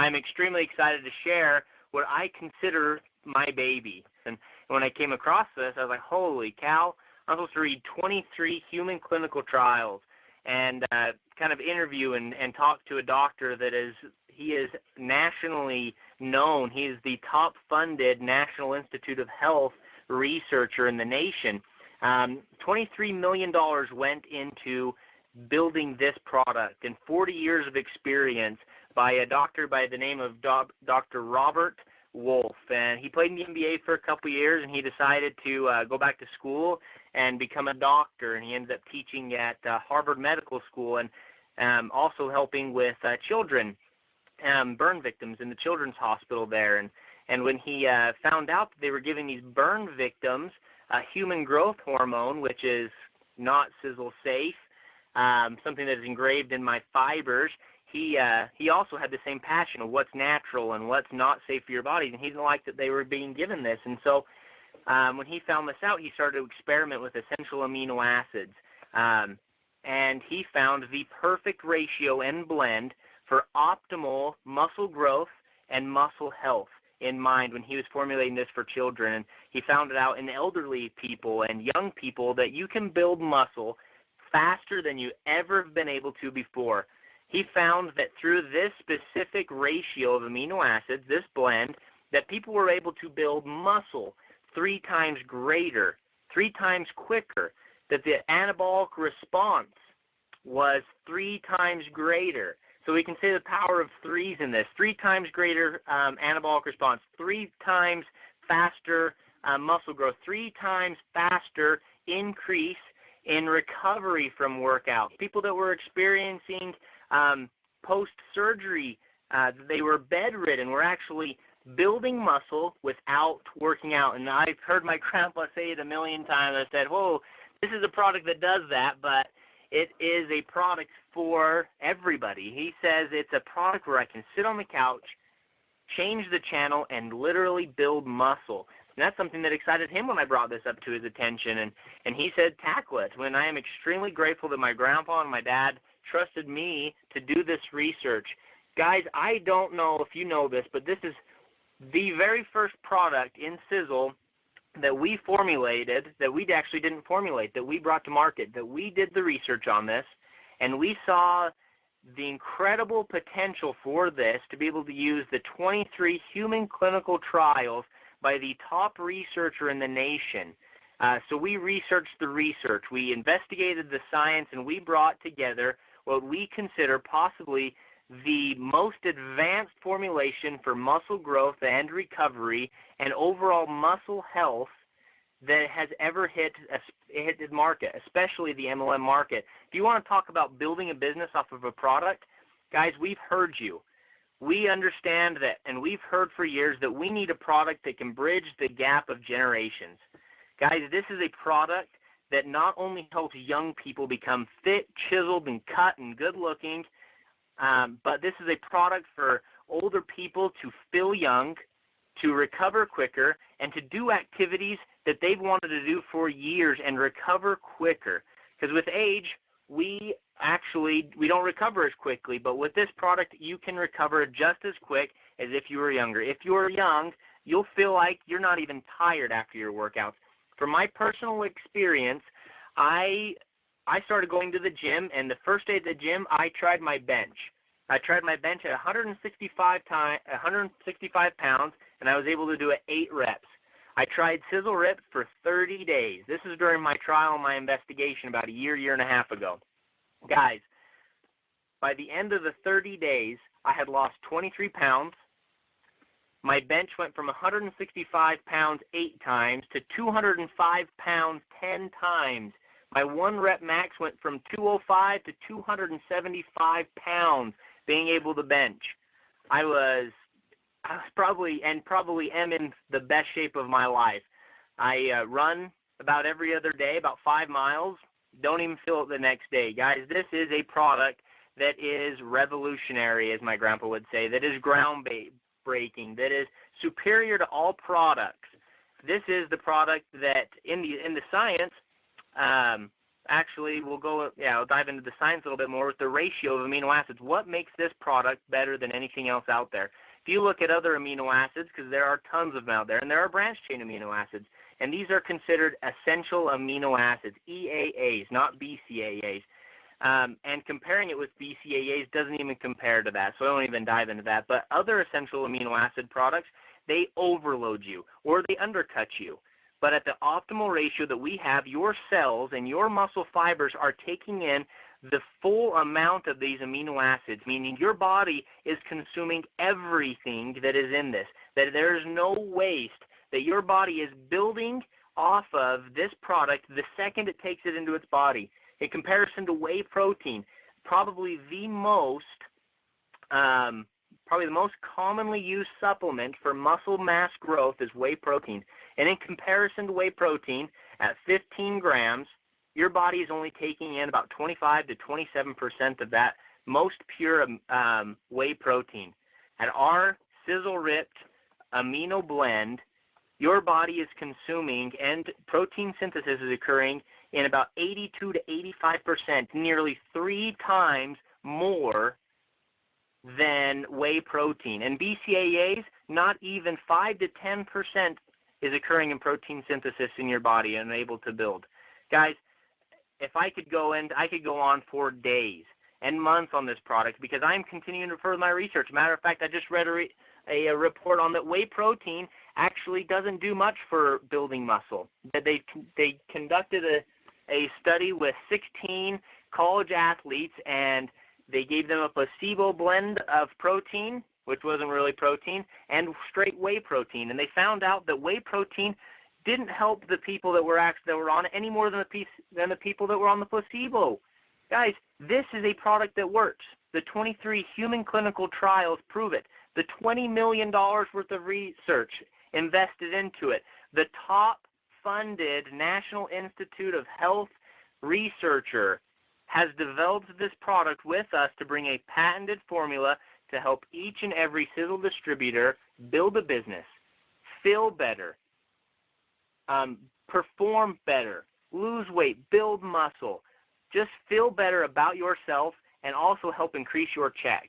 I'm extremely excited to share what I consider my baby. And when I came across this, I was like, holy cow, I'm supposed to read 23 human clinical trials and kind of interview and talk to a doctor that he is nationally known. He is the top funded National Institute of Health researcher in the nation. $23 million went into building this product and 40 years of experience by a doctor by the name of Dr. Robert Wolf. And he played in the NBA for a couple years, and he decided to go back to school and become a doctor. And he ended up teaching at Harvard Medical School and also helping with children, burn victims in the Children's Hospital there. And when he found out that they were giving these burn victims human growth hormone, which is not Sisel safe, something that is engraved in my fibers, he also had the same passion of what's natural and what's not safe for your body, and he didn't like that they were being given this. And so when he found this out, he started to experiment with essential amino acids, and he found the perfect ratio and blend for optimal muscle growth and muscle health in mind when he was formulating this for children. And he found it out in elderly people and young people that you can build muscle faster than you ever have been able to before. He found that through this specific ratio of amino acids, this blend, that people were able to build muscle 3 times greater, 3 times quicker, that the anabolic response was 3 times greater. So we can say the power of threes in this: 3 times greater anabolic response, 3 times faster muscle growth, 3 times faster increase in recovery from workouts. People that were experiencing post-surgery, they were bedridden, were actually building muscle without working out. And I've heard my grandpa say it a million times. I said, whoa, this is a product that does that, but it is a product for everybody. He says it's a product where I can sit on the couch, change the channel, and literally build muscle. And that's something that excited him when I brought this up to his attention. And he said, tackle it. When I am extremely grateful that my grandpa and my dad trusted me to do this research. Guys, I don't know if you know this, but this is the very first product in Sisel that we formulated, that we actually didn't formulate, that we brought to market, that we did the research on this, and we saw the incredible potential for this to be able to use the 23 human clinical trials by the top researcher in the nation. So we researched the research, we investigated the science, and we brought together what we consider possibly the most advanced formulation for muscle growth and recovery and overall muscle health that has ever hit the market, especially the MLM market. If you want to talk about building a business off of a product, guys, we've heard you. We understand that, and we've heard for years that we need a product that can bridge the gap of generations. Guys, this is a product that not only helps young people become fit, chiseled, and cut and good-looking, but this is a product for older people to feel young, to recover quicker, and to do activities that they've wanted to do for years and recover quicker. Because with age, we don't recover as quickly, but with this product, you can recover just as quick as if you were younger. If you're young, you'll feel like you're not even tired after your workouts. From my personal experience, I started going to the gym, and the first day at the gym, I tried my bench. I tried my bench at 165 pounds, and I was able to do it 8 reps. I tried SiselRIPT for 30 days. This is during my trial and my investigation about a year and a half ago. Guys, by the end of the 30 days, I had lost 23 pounds. My bench went from 165 pounds 8 times to 205 pounds 10 times. My 1 rep max went from 205 to 275 pounds being able to bench. I was probably am in the best shape of my life. I run about every other day, about 5 miles. Don't even feel it the next day. Guys, this is a product that is revolutionary, as my grandpa would say, that is groundbreaking, that is superior to all products. This is the product that in the science, actually, I'll dive into the science a little bit more with the ratio of amino acids. What makes this product better than anything else out there? If you look at other amino acids, because there are tons of them out there, and there are branched chain amino acids, and these are considered essential amino acids, EAAs, not BCAAs. And comparing it with BCAAs doesn't even compare to that, so I won't even dive into that. But other essential amino acid products, they overload you or they undercut you. But at the optimal ratio that we have, your cells and your muscle fibers are taking in the full amount of these amino acids, meaning your body is consuming everything that is in this, that there is no waste, that your body is building off of this product the second it takes it into its body. In comparison to whey protein, probably the most commonly used supplement for muscle mass growth is whey protein. And in comparison to whey protein, at 15 grams, your body is only taking in about 25 to 27% of that most pure whey protein. At our SiselRIPT amino blend, your body is consuming, and protein synthesis is occurring in about 82 to 85%, nearly 3 times more than whey protein. And BCAAs, not even 5 to 10% is occurring in protein synthesis in your body and able to build. Guys, if I could go on for days and months on this product because I'm continuing to further my research. Matter of fact, I just read a report on that whey protein actually doesn't do much for building muscle. That they conducted a study with 16 college athletes, and they gave them a placebo blend of protein, which wasn't really protein, and straight whey protein. And they found out that whey protein didn't help the people that were on it any more than the people that were on the placebo. Guys, this is a product that works. The 23 human clinical trials prove it. The $20 million worth of research invested into it. The top-funded National Institute of Health researcher has developed this product with us to bring a patented formula to help each and every Sisel distributor build a business, feel better, perform better, lose weight, build muscle, just feel better about yourself, and also help increase your check.